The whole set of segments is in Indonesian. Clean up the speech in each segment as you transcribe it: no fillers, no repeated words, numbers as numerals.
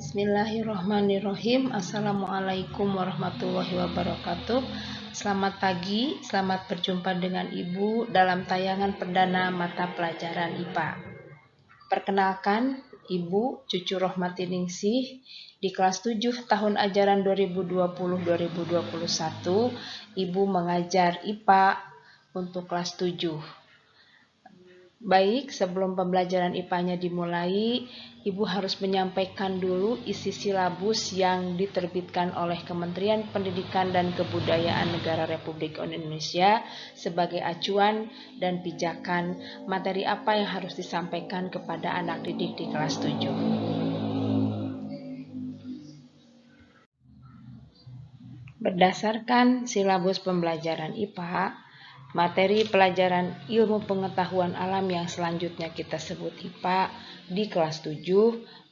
Bismillahirrahmanirrahim. Assalamualaikum warahmatullahi wabarakatuh. Selamat pagi, selamat berjumpa dengan Ibu dalam tayangan perdana mata pelajaran IPA. Perkenalkan, Ibu Cucu Rohmati Ningsih di kelas 7 tahun ajaran 2020-2021. Ibu mengajar IPA untuk kelas 7. Baik, sebelum pembelajaran IPA-nya dimulai, Ibu harus menyampaikan dulu isi silabus yang diterbitkan oleh Kementerian Pendidikan dan Kebudayaan Negara Republik Indonesia sebagai acuan dan pijakan materi apa yang harus disampaikan kepada anak didik di kelas 7. Berdasarkan silabus pembelajaran IPA, materi pelajaran ilmu pengetahuan alam yang selanjutnya kita sebut IPA di kelas 7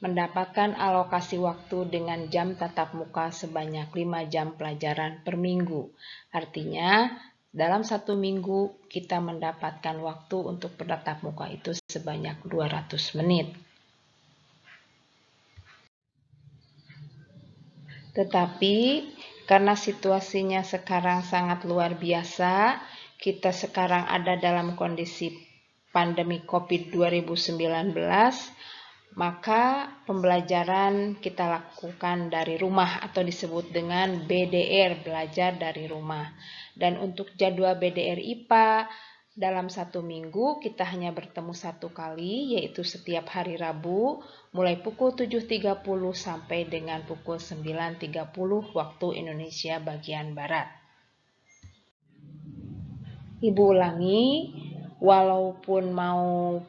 mendapatkan alokasi waktu dengan jam tatap muka sebanyak 5 jam pelajaran per minggu. Artinya, dalam 1 minggu kita mendapatkan waktu untuk bertatap muka itu sebanyak 200 menit. Tetapi, karena situasinya sekarang sangat luar biasa, kita sekarang ada dalam kondisi pandemi COVID 2019, maka pembelajaran kita lakukan dari rumah atau disebut dengan BDR, belajar dari rumah. Dan untuk jadwal BDR IPA, dalam 1 minggu kita hanya bertemu 1 kali, yaitu setiap hari Rabu, mulai pukul 7.30 sampai dengan pukul 9.30 waktu Indonesia bagian Barat. Ibu ulangi, walaupun mau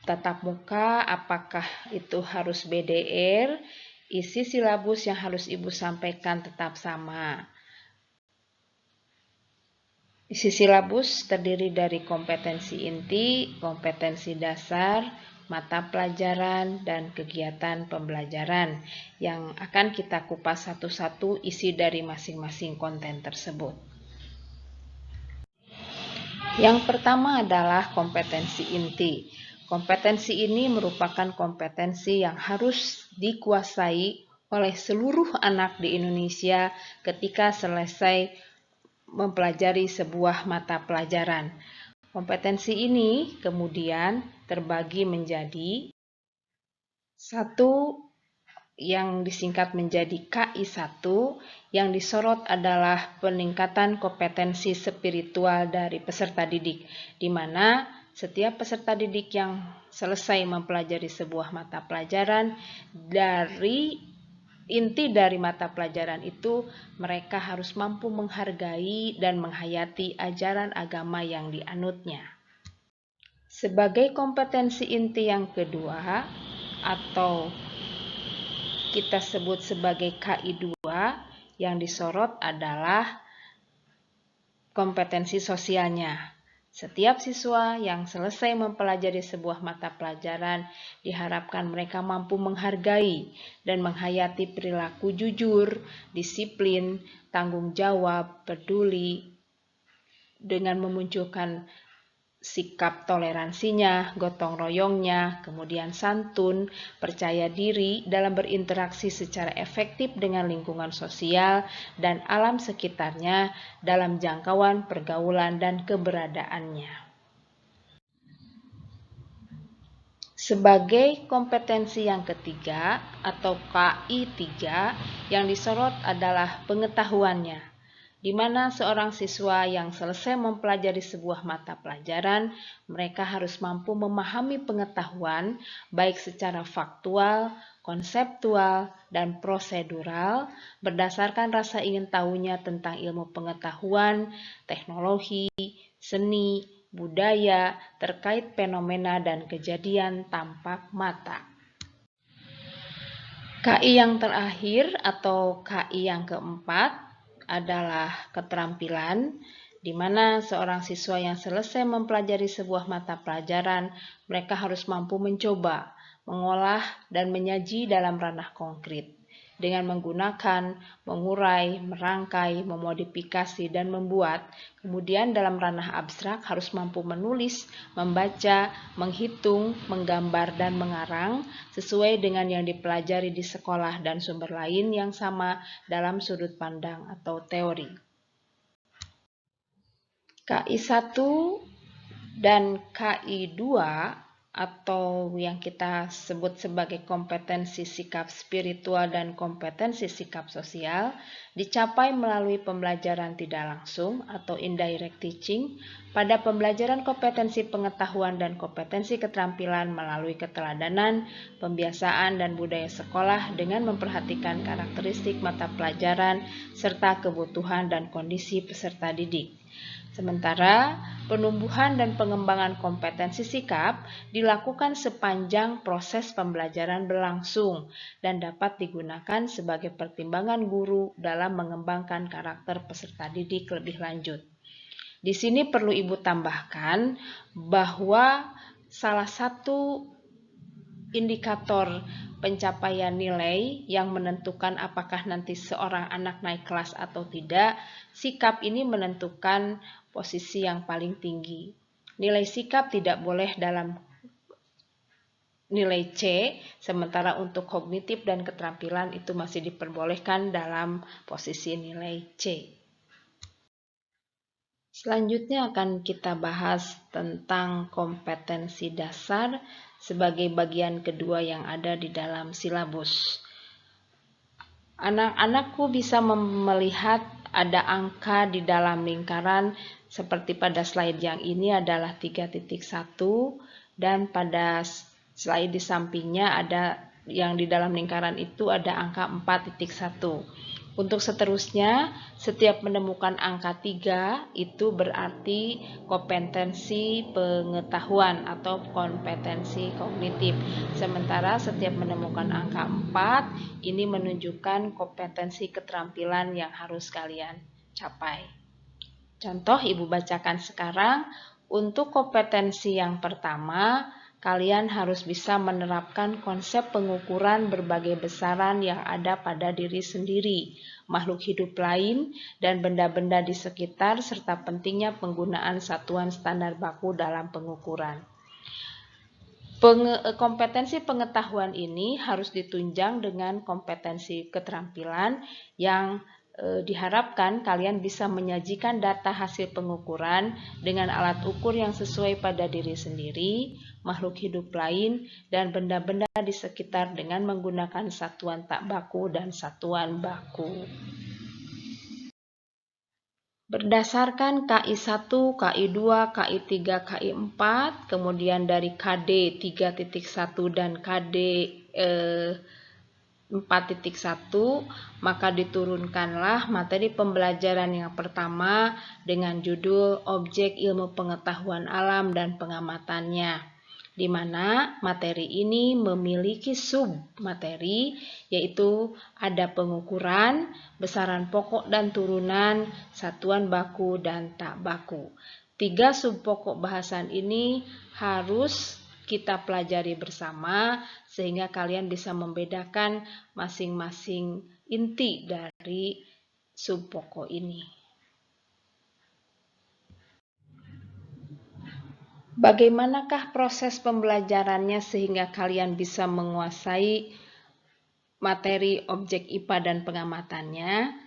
tatap muka, apakah itu harus BDR, isi silabus yang harus Ibu sampaikan tetap sama. Isi silabus terdiri dari kompetensi inti, kompetensi dasar, mata pelajaran, dan kegiatan pembelajaran yang akan kita kupas satu-satu isi dari masing-masing konten tersebut. Yang pertama adalah kompetensi inti. Kompetensi ini merupakan kompetensi yang harus dikuasai oleh seluruh anak di Indonesia ketika selesai mempelajari sebuah mata pelajaran. Kompetensi ini kemudian terbagi menjadi 1 yang disingkat menjadi KI1, yang disorot adalah peningkatan kompetensi spiritual dari peserta didik, di mana setiap peserta didik yang selesai mempelajari sebuah mata pelajaran, dari inti dari mata pelajaran itu mereka harus mampu menghargai dan menghayati ajaran agama yang dianutnya. Sebagai kompetensi inti yang kedua, atau kita sebut sebagai KI2, yang disorot adalah kompetensi sosialnya. Setiap siswa yang selesai mempelajari sebuah mata pelajaran diharapkan mereka mampu menghargai dan menghayati perilaku jujur, disiplin, tanggung jawab, peduli, dengan memunculkan sikap toleransinya, gotong royongnya, kemudian santun, percaya diri dalam berinteraksi secara efektif dengan lingkungan sosial dan alam sekitarnya dalam jangkauan pergaulan dan keberadaannya. Sebagai kompetensi yang ketiga atau KI3, yang disorot adalah pengetahuannya, di mana seorang siswa yang selesai mempelajari sebuah mata pelajaran, mereka harus mampu memahami pengetahuan baik secara faktual, konseptual, dan prosedural berdasarkan rasa ingin tahunya tentang ilmu pengetahuan, teknologi, seni, budaya, terkait fenomena dan kejadian tampak mata. KI yang terakhir atau KI yang keempat adalah keterampilan, di mana seorang siswa yang selesai mempelajari sebuah mata pelajaran, mereka harus mampu mencoba, mengolah, dan menyaji dalam ranah konkret. dengan menggunakan, mengurai, merangkai, memodifikasi, dan membuat. Kemudian dalam ranah abstrak harus mampu menulis, membaca, menghitung, menggambar, dan mengarang sesuai dengan yang dipelajari di sekolah dan sumber lain yang sama dalam sudut pandang atau teori. KI 1 dan KI 2 atau yang kita sebut sebagai kompetensi sikap spiritual dan kompetensi sikap sosial dicapai melalui pembelajaran tidak langsung atau indirect teaching pada pembelajaran kompetensi pengetahuan dan kompetensi keterampilan melalui keteladanan, pembiasaan, dan budaya sekolah dengan memperhatikan karakteristik mata pelajaran serta kebutuhan dan kondisi peserta didik. Sementara penumbuhan dan pengembangan kompetensi sikap dilakukan sepanjang proses pembelajaran berlangsung dan dapat digunakan sebagai pertimbangan guru dalam mengembangkan karakter peserta didik lebih lanjut. Di sini perlu Ibu tambahkan bahwa salah satu indikator pencapaian nilai yang menentukan apakah nanti seorang anak naik kelas atau tidak, sikap ini menentukan posisi yang paling tinggi. Nilai sikap tidak boleh dalam nilai C, sementara untuk kognitif dan keterampilan itu masih diperbolehkan dalam posisi nilai C. Selanjutnya akan kita bahas tentang kompetensi dasar sebagai bagian kedua yang ada di dalam silabus. Anak-anakku bisa melihat ada angka di dalam lingkaran seperti pada slide yang ini adalah 3.1 dan pada slide di sampingnya ada yang di dalam lingkaran itu ada angka 4.1. Untuk seterusnya, setiap menemukan angka 3 itu berarti kompetensi pengetahuan atau kompetensi kognitif. Sementara setiap menemukan angka 4 ini menunjukkan kompetensi keterampilan yang harus kalian capai. Contoh Ibu bacakan sekarang, untuk kompetensi yang pertama, kalian harus bisa menerapkan konsep pengukuran berbagai besaran yang ada pada diri sendiri, makhluk hidup lain, dan benda-benda di sekitar, serta pentingnya penggunaan satuan standar baku dalam pengukuran. Kompetensi pengetahuan ini harus ditunjang dengan kompetensi keterampilan yang diharapkan kalian bisa menyajikan data hasil pengukuran dengan alat ukur yang sesuai pada diri sendiri, makhluk hidup lain, dan benda-benda di sekitar dengan menggunakan satuan tak baku dan satuan baku. Berdasarkan KI 1, KI 2, KI 3, KI 4, kemudian dari KD 3.1 dan KD 4.1, maka diturunkanlah materi pembelajaran yang pertama dengan judul Objek Ilmu Pengetahuan Alam dan Pengamatannya, di mana materi ini memiliki sub-materi, yaitu ada pengukuran, besaran pokok dan turunan, satuan baku, dan tak baku. 3 sub pokok bahasan ini harus kita pelajari bersama sehingga kalian bisa membedakan masing-masing inti dari sub pokok ini. Bagaimanakah proses pembelajarannya sehingga kalian bisa menguasai materi objek IPA dan pengamatannya?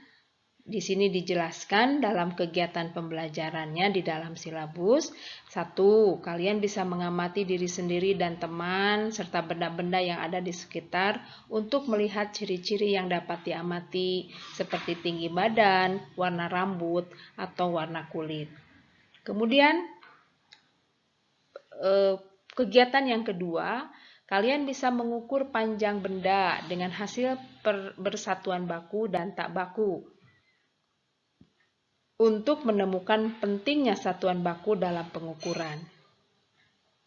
Di sini dijelaskan dalam kegiatan pembelajarannya di dalam silabus. 1. Kalian bisa mengamati diri sendiri dan teman serta benda-benda yang ada di sekitar untuk melihat ciri-ciri yang dapat diamati seperti tinggi badan, warna rambut, atau warna kulit. Kemudian kegiatan yang kedua, kalian bisa mengukur panjang benda dengan hasil bersatuan baku dan tak baku untuk menemukan pentingnya satuan baku dalam pengukuran.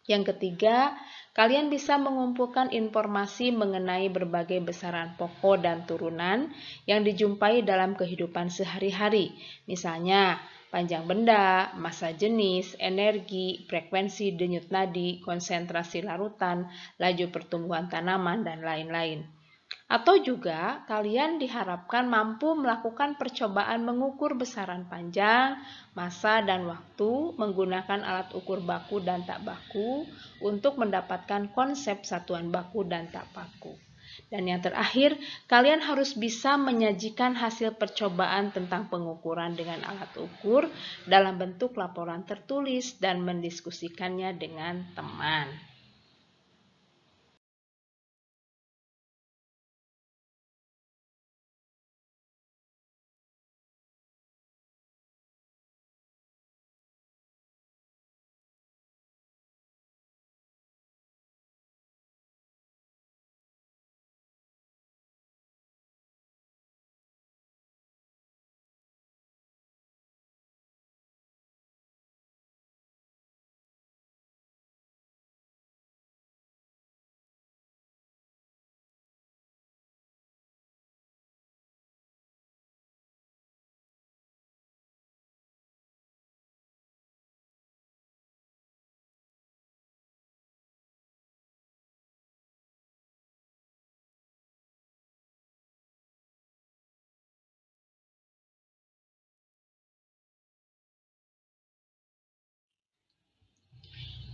Yang ketiga, kalian bisa mengumpulkan informasi mengenai berbagai besaran pokok dan turunan yang dijumpai dalam kehidupan sehari-hari. Misalnya, panjang benda, massa jenis, energi, frekuensi denyut nadi, konsentrasi larutan, laju pertumbuhan tanaman, dan lain-lain. Atau juga kalian diharapkan mampu melakukan percobaan mengukur besaran panjang, massa, dan waktu menggunakan alat ukur baku dan tak baku untuk mendapatkan konsep satuan baku dan tak baku. Dan yang terakhir, kalian harus bisa menyajikan hasil percobaan tentang pengukuran dengan alat ukur dalam bentuk laporan tertulis dan mendiskusikannya dengan teman.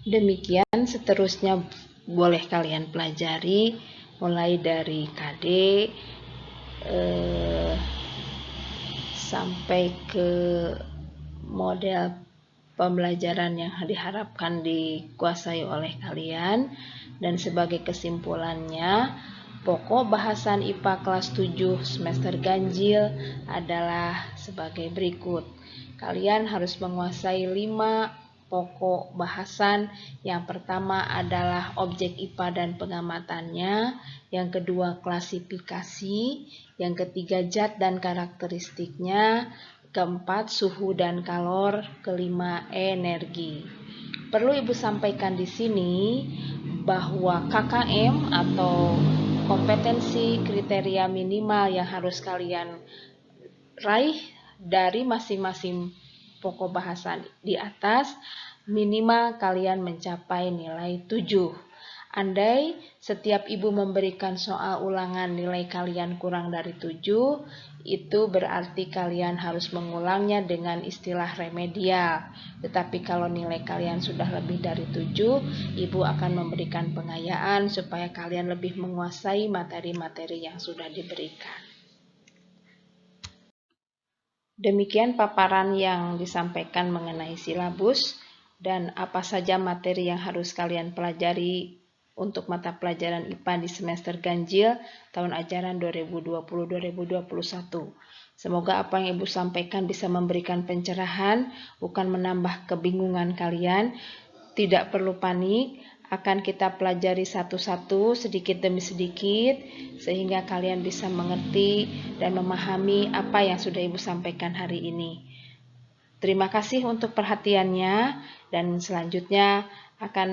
Demikian seterusnya boleh kalian pelajari mulai dari KD sampai ke model pembelajaran yang diharapkan dikuasai oleh kalian. Dan sebagai kesimpulannya, pokok bahasan IPA kelas 7 semester ganjil adalah sebagai berikut. Kalian harus menguasai 5 pokok bahasan. Yang pertama adalah objek IPA dan pengamatannya, yang kedua klasifikasi, yang ketiga zat dan karakteristiknya, keempat suhu dan kalor, kelima energi. Perlu Ibu sampaikan di sini bahwa KKM atau kompetensi kriteria minimal yang harus kalian raih dari masing-masing pokok bahasan di atas, minimal kalian mencapai nilai 7. Andai setiap ibu memberikan soal ulangan nilai kalian kurang dari 7, itu berarti kalian harus mengulangnya dengan istilah remedial. Tetapi kalau nilai kalian sudah lebih dari 7, ibu akan memberikan pengayaan supaya kalian lebih menguasai materi-materi yang sudah diberikan. Demikian paparan yang disampaikan mengenai silabus dan apa saja materi yang harus kalian pelajari untuk mata pelajaran IPA di semester ganjil tahun ajaran 2020-2021. Semoga apa yang Ibu sampaikan bisa memberikan pencerahan, bukan menambah kebingungan kalian. Tidak perlu panik, akan kita pelajari satu-satu sedikit demi sedikit sehingga kalian bisa mengerti dan memahami apa yang sudah Ibu sampaikan hari ini. Terima kasih untuk perhatiannya dan selanjutnya akan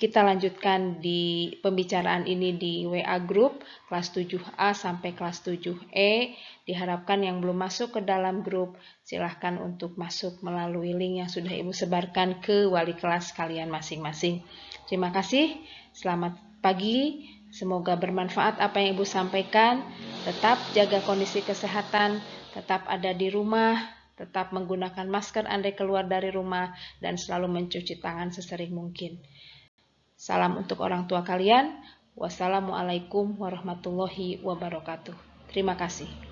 kita lanjutkan di pembicaraan ini di WA Group kelas 7A sampai kelas 7E. Diharapkan yang belum masuk ke dalam grup, silahkan untuk masuk melalui link yang sudah Ibu sebarkan ke wali kelas kalian masing-masing. Terima kasih, selamat pagi, semoga bermanfaat apa yang Ibu sampaikan. Tetap jaga kondisi kesehatan, tetap ada di rumah, tetap menggunakan masker andai keluar dari rumah, dan selalu mencuci tangan sesering mungkin. Salam untuk orang tua kalian. Wassalamualaikum warahmatullahi wabarakatuh. Terima kasih.